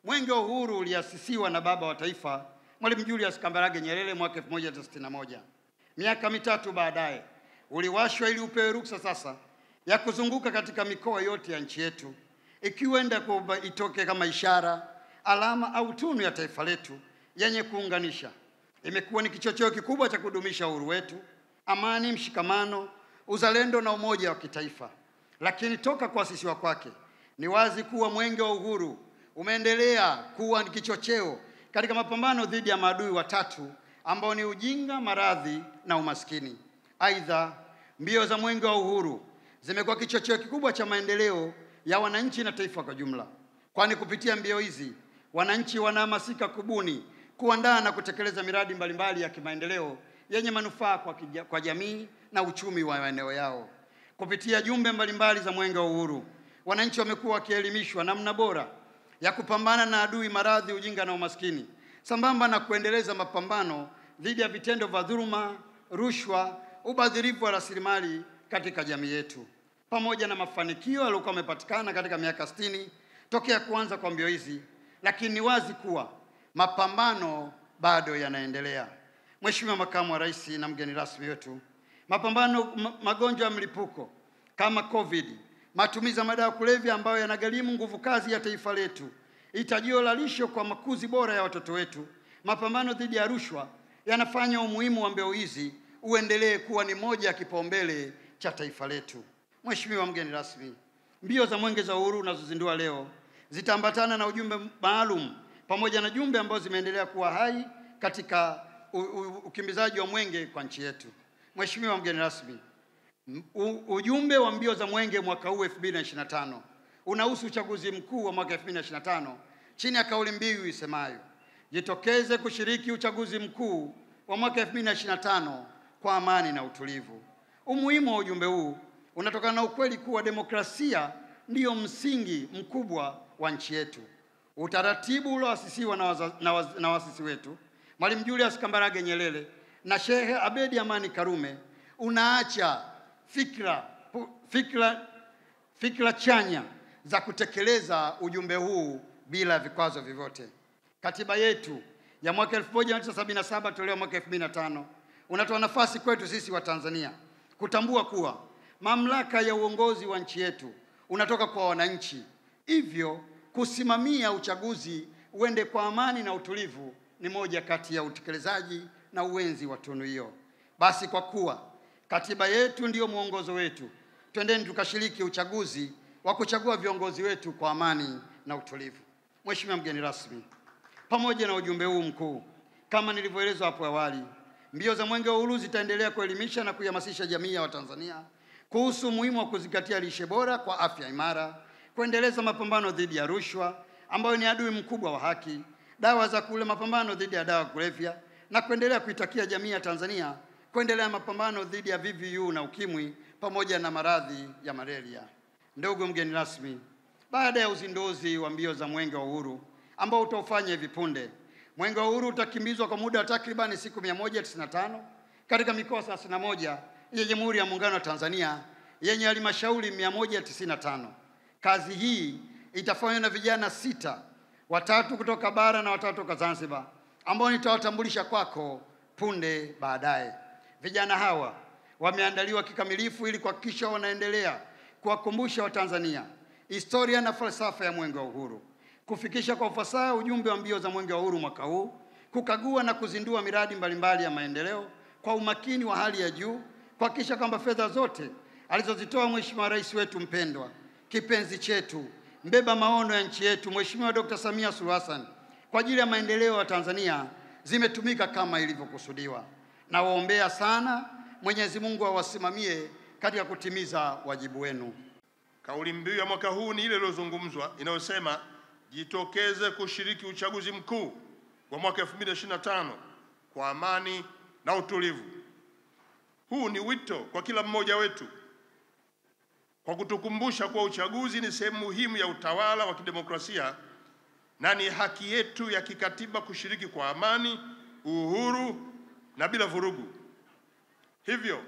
Mwenge wa Uhuru uliasisiwa na baba wa taifa Mwalimu Julius Kambarage Nyerere mwaka 1961. Miaka mitatu baadaye uliwashwa ili upewe ruksa sasa ya kuzunguka katika mikoa yote ya nchi yetu, ikiwenda kwa itoke kama ishara, alama au tunu ya taifa letu yenye kuunganisha. Imekuwa ni kichocheo kikubwa cha kudumisha uhuru wetu, amani, mshikamano, uzalendo na umoja wa kitaifa. Lakini toka kuasisiwa kwake, ni wazi kuwa Mwenge wa Uhuru umeendelea kuwa ni kichocheo katika mapambano dhidi ya maadui watatu ambao ni ujinga, maradhi na umaskini. Aidha, mbio za Mwenge wa Uhuru zimekuwa kichocheo kikubwa cha maendeleo ya wananchi na taifa kwa jumla, kwani kupitia mbio hizi wananchi wanahamasika kubuni, kuandaa na kutekeleza miradi mbalimbali ya kimaendeleo yenye manufaa kwa jamii na uchumi wa maeneo yao. Kupitia jumbe mbalimbali za Mwenge wa Uhuru, wananchi wamekuwa wakielimishwa namna bora ya kupambana na adui, maradhi, ujinga na umaskini, sambamba na kuendeleza mapambano dhidi ya vitendo vya dhuluma, rushwa, ubadhirifu wa rasilimali katika jamii yetu. Pamoja na mafanikio yaliyokuwa yamepatikana katika miaka 60 tokea kuanza kwa mbio hizi, lakini ni wazi kuwa mapambano bado yanaendelea. Mheshimiwa Makamu wa Rais na mgeni rasmi wetu, magonjwa ya mlipuko kama COVID, matumizi ya madawa ya kulevya ambayo yanagharimu nguvu kazi ya taifa letu, hitajio la lishe kwa makuzi bora ya watoto wetu, mapambano dhidi ya rushwa yanafanya umuhimu wa mbio hizi uendelee kuwa ni moja ya kipaumbele cha taifa letu. Mheshimiwa mgeni rasmi, mbio za Mwenge za Uhuru unazozindua leo zitaambatana na ujumbe maalum pamoja na jumbe ambazo zimeendelea kuwa hai katika ukimbizaji wa mwenge kwa nchi yetu. Mheshimiwa mgeni rasmi, ujumbe wa mbio za Mwenge mwaka huu 2025 unahusu uchaguzi mkuu wa mwaka 2025 chini ya kauli mbiu isemayo, jitokeze kushiriki uchaguzi mkuu wa mwaka 2025 kwa amani na utulivu. Umuhimu wa ujumbe huu unatokana na ukweli kuwa demokrasia ndiyo msingi mkubwa wa nchi yetu. Utaratibu ulioasisiwa na waasisi wetu Mwalimu Julius Kambarage Nyerere na Sheikh Abedi Amani Karume unaacha fikra chanya za kutekeleza ujumbe huu bila vikwazo vyovyote. Katiba yetu ya mwaka 1977 toleo mwaka 2005 unatoa nafasi kwetu sisi wa Tanzania kutambua kuwa mamlaka ya uongozi wa nchi yetu unatoka kwa wananchi. Hivyo kusimamia uchaguzi uende kwa amani na utulivu ni moja kati ya utekelezaji na uwenzi wa tunu hiyo. Basi kwa kuwa katiba yetu ndiyo mwongozo wetu, twendeni tukashiriki uchaguzi wa kuchagua viongozi wetu kwa amani na utulivu. Mheshimiwa mgeni rasmi, pamoja na ujumbe huu mkuu, kama nilivyoelezwa hapo awali, mbio za Mwenge wa Uhuru zitaendelea kuelimisha na kuhamasisha jamii ya Watanzania kuhusu umuhimu wa kuzingatia lishe bora kwa afya imara, kuendeleza mapambano dhidi ya rushwa ambayo ni adui mkubwa wa haki, dawa za kulevya, mapambano dhidi ya dawa kulevya, na kuendelea kuitakia jamii ya Tanzania kuendelea mapambano dhidi ya VVU na ukimwi pamoja na maradhi ya malaria. Ndugu mgeni rasmi, baada ya uzinduzi wa mbio za Mwenge wa Uhuru ambao utaufanya hivi punde, Mwenge wa Uhuru utakimbizwa kwa muda wa takribani siku 195 katika mikoa 31 ya Jamhuri ya Muungano wa Tanzania yenye halmashauri 195. Kazi hii itafanywa na vijana 6, 3 kutoka bara na 3 kutoka Zanzibar, ambao nitawatambulisha kwako punde baadaye. Vijana hawa wameandaliwa kikamilifu ili kuhakikisha wanaendelea kuwakumbusha Watanzania historia na falsafa ya Mwenge wa Uhuru, kufikisha kwa ufasaha ujumbe wa mbio za Mwenge wa Uhuru mwaka huu, kukagua na kuzindua miradi mbalimbali ya maendeleo kwa umakini wa hali ya juu, kuhakikisha kwamba fedha zote alizozitoa Mheshimiwa Rais wetu mpendwa, kipenzi chetu, mbeba maono ya nchi yetu, Mheshimiwa Dr. Samia Suluhu Hassan, kwa ajili ya maendeleo ya Tanzania zimetumika kama ilivyokusudiwa. Na waombea sana Mwenyezi Mungu awasimamie katika kutimiza wajibu wenu. Kauli mbiu ya mwaka huu ni ile iliyozungumzwa inayosema, jitokeze kushiriki uchaguzi mkuu wa mwaka 2025 kwa amani na utulivu. Huu ni wito kwa kila mmoja wetu, kwa kutukumbusha kuwa uchaguzi ni sehemu muhimu ya utawala wa kidemokrasia na ni haki yetu ya kikatiba kushiriki kwa amani, uhuru na bila vurugu. Hivyo,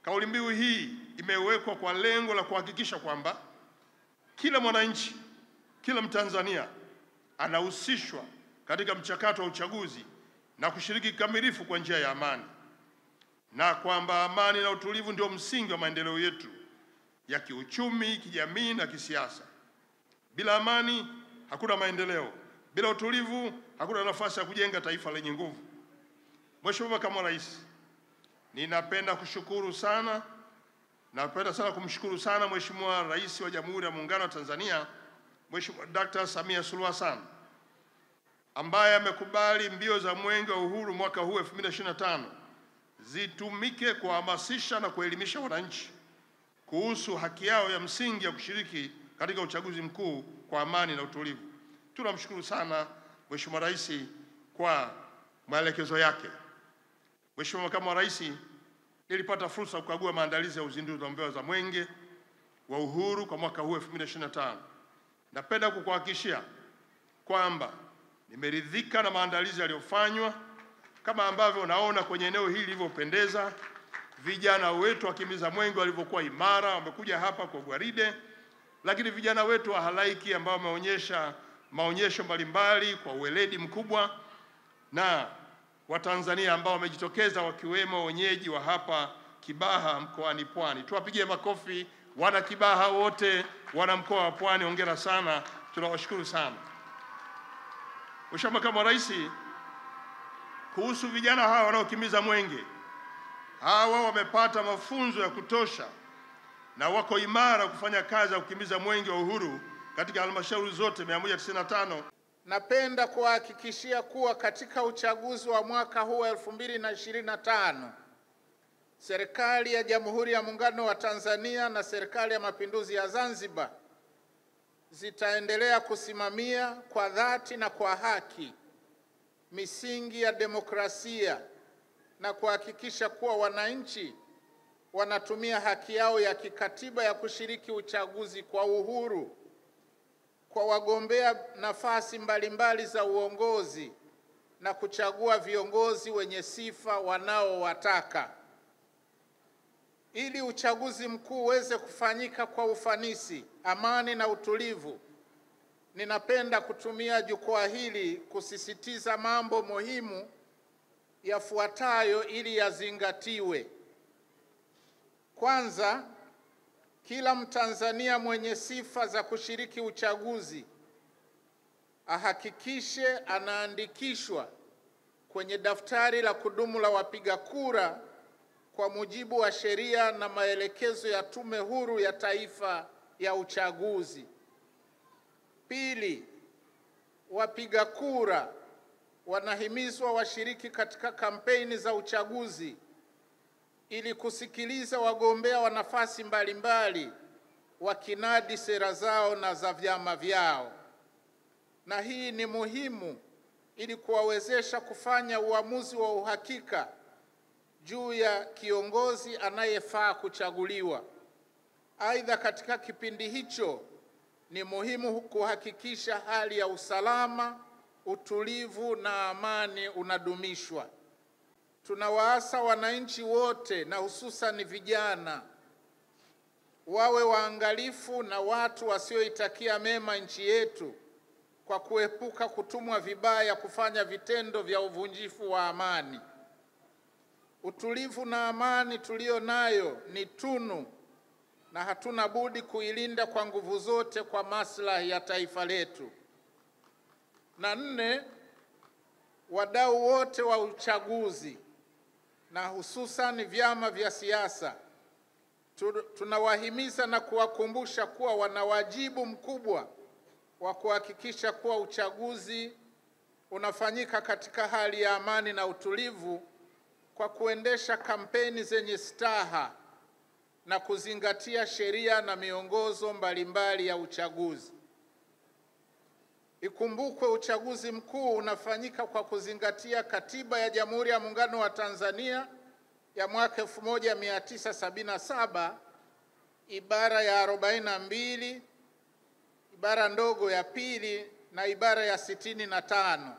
kauli mbiu hii imewekwa kwa lengo la kuhakikisha kwamba kila mwananchi, kila Mtanzania anahusishwa katika mchakato wa uchaguzi na kushiriki kikamilifu kwa njia ya amani, na kwamba amani na utulivu ndio msingi wa maendeleo yetu ya kiuchumi, kijamii na kisiasa. Bila amani hakuna maendeleo, bila utulivu hakuna nafasi ya kujenga taifa lenye nguvu. Mheshimiwa Makamu wa Rais, napenda sana kumshukuru sana Mheshimiwa Rais wa Jamhuri ya Muungano wa Tanzania, Mheshimiwa Dr. Samia Suluhu Hassan, ambaye amekubali mbio za Mwenge wa Uhuru mwaka huu 2025 zitumike kuhamasisha na kuelimisha wananchi kuhusu haki yao ya msingi ya kushiriki katika uchaguzi mkuu kwa amani na utulivu. Tunamshukuru sana Mheshimiwa Rais kwa maelekezo yake. Mheshimiwa Makamu wa Rais, nilipata fursa ya kukagua maandalizi ya uzinduzi wa mbio za Mwenge wa Uhuru kwa mwaka huu 2025. Napenda kukuhakikishia kwamba nimeridhika na maandalizi yaliyofanywa, kama ambavyo unaona kwenye eneo hili lilivyopendeza. Vijana wetu wakimbiza Mwenge walivyokuwa imara, wamekuja hapa kwa gwaride, lakini vijana wetu wa halaiki ambao wameonyesha maonyesho mbalimbali kwa uweledi mkubwa, na Watanzania ambao wamejitokeza wakiwemo wenyeji wa hapa Kibaha mkoani Pwani. Tuwapigie makofi wana Kibaha wote, wana mkoa wa Pwani, hongera sana, tunawashukuru sana. Mheshimiwa Makamu wa Rais, kuhusu vijana hawa wanaokimbiza Mwenge, hawa wamepata mafunzo ya kutosha na wako imara kufanya kazi ya kukimbiza Mwenge wa Uhuru katika halmashauri zote 195. Napenda kuhakikishia kuwa katika uchaguzi wa mwaka huu 2025, Serikali ya Jamhuri ya Muungano wa Tanzania na Serikali ya Mapinduzi ya Zanzibar zitaendelea kusimamia kwa dhati na kwa haki misingi ya demokrasia na kuhakikisha kuwa wananchi wanatumia haki yao ya kikatiba ya kushiriki uchaguzi kwa uhuru, kwa wagombea nafasi mbalimbali za uongozi na kuchagua viongozi wenye sifa wanaowataka. Ili uchaguzi mkuu uweze kufanyika kwa ufanisi, amani na utulivu, ninapenda kutumia jukwaa hili kusisitiza mambo muhimu yafuatayo ili yazingatiwe. Kwanza, kila Mtanzania mwenye sifa za kushiriki uchaguzi ahakikishe anaandikishwa kwenye daftari la kudumu la wapiga kura kwa mujibu wa sheria na maelekezo ya Tume Huru ya Taifa ya Uchaguzi. Pili, wapiga kura wanahimizwa washiriki katika kampeni za uchaguzi ili kusikiliza wagombea wa nafasi mbalimbali wakinadi sera zao na za vyama vyao. Na hii ni muhimu ili kuwawezesha kufanya uamuzi wa uhakika juu ya kiongozi anayefaa kuchaguliwa. Aidha, katika kipindi hicho ni muhimu kuhakikisha hali ya usalama, utulivu na amani unadumishwa. Tunawaasa wananchi wote na hususan vijana wawe waangalifu na watu wasioitakia mema nchi yetu kwa kuepuka kutumwa vibaya kufanya vitendo vya uvunjifu wa amani. Utulivu na amani tulio nayo ni tunu na hatuna budi kuilinda kwa nguvu zote kwa maslahi ya taifa letu. Na nne, wadau wote wa uchaguzi na hususan vyama vya siasa tunawahimiza na kuwakumbusha kuwa wana wajibu mkubwa wa kuhakikisha kuwa uchaguzi unafanyika katika hali ya amani na utulivu kwa kuendesha kampeni zenye staha na kuzingatia sheria na miongozo mbalimbali ya uchaguzi. Ikumbukwe uchaguzi mkuu unafanyika kwa kuzingatia Katiba ya Jamhuri ya Muungano wa Tanzania ya mwaka 1977 ibara ya 42, ibara ndogo ya pili na ibara ya 65.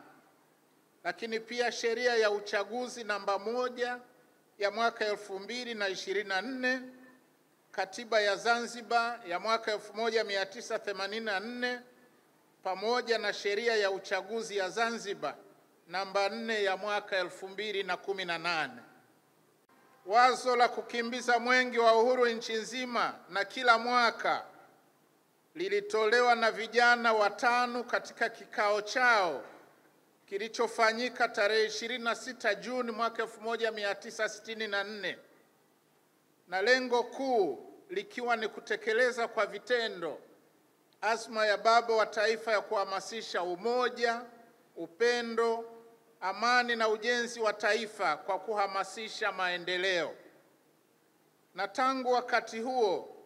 Lakini pia sheria ya uchaguzi namba 1 ya mwaka 2024, Katiba ya Zanzibar ya mwaka 1984 pamoja na sheria ya uchaguzi ya Zanzibar namba 4 ya mwaka 2018. Wazo la kukimbiza mwenge wa uhuru nchi nzima na kila mwaka lilitolewa na vijana watano katika kikao chao kilichofanyika tarehe 26 Juni mwaka 1964, na lengo kuu likiwa ni kutekeleza kwa vitendo azma ya Baba wa Taifa ya kuhamasisha umoja, upendo, amani na ujenzi wa taifa kwa kuhamasisha maendeleo. Na tangu wakati huo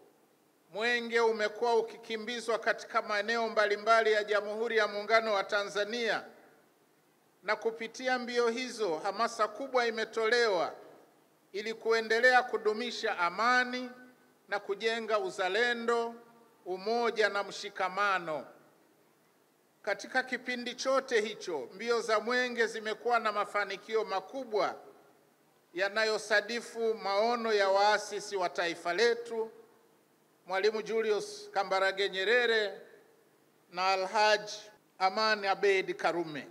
mwenge umekuwa ukikimbizwa katika maeneo mbalimbali ya Jamhuri ya Muungano wa Tanzania, na kupitia mbio hizo hamasa kubwa imetolewa ili kuendelea kudumisha amani na kujenga uzalendo, umoja na mshikamano. Katika kipindi chote hicho, mbio za mwenge zimekuwa na mafanikio makubwa yanayosadifu maono ya waasisi wa taifa letu, Mwalimu Julius Kambarage Nyerere na Alhaji Aman Abeid Karume.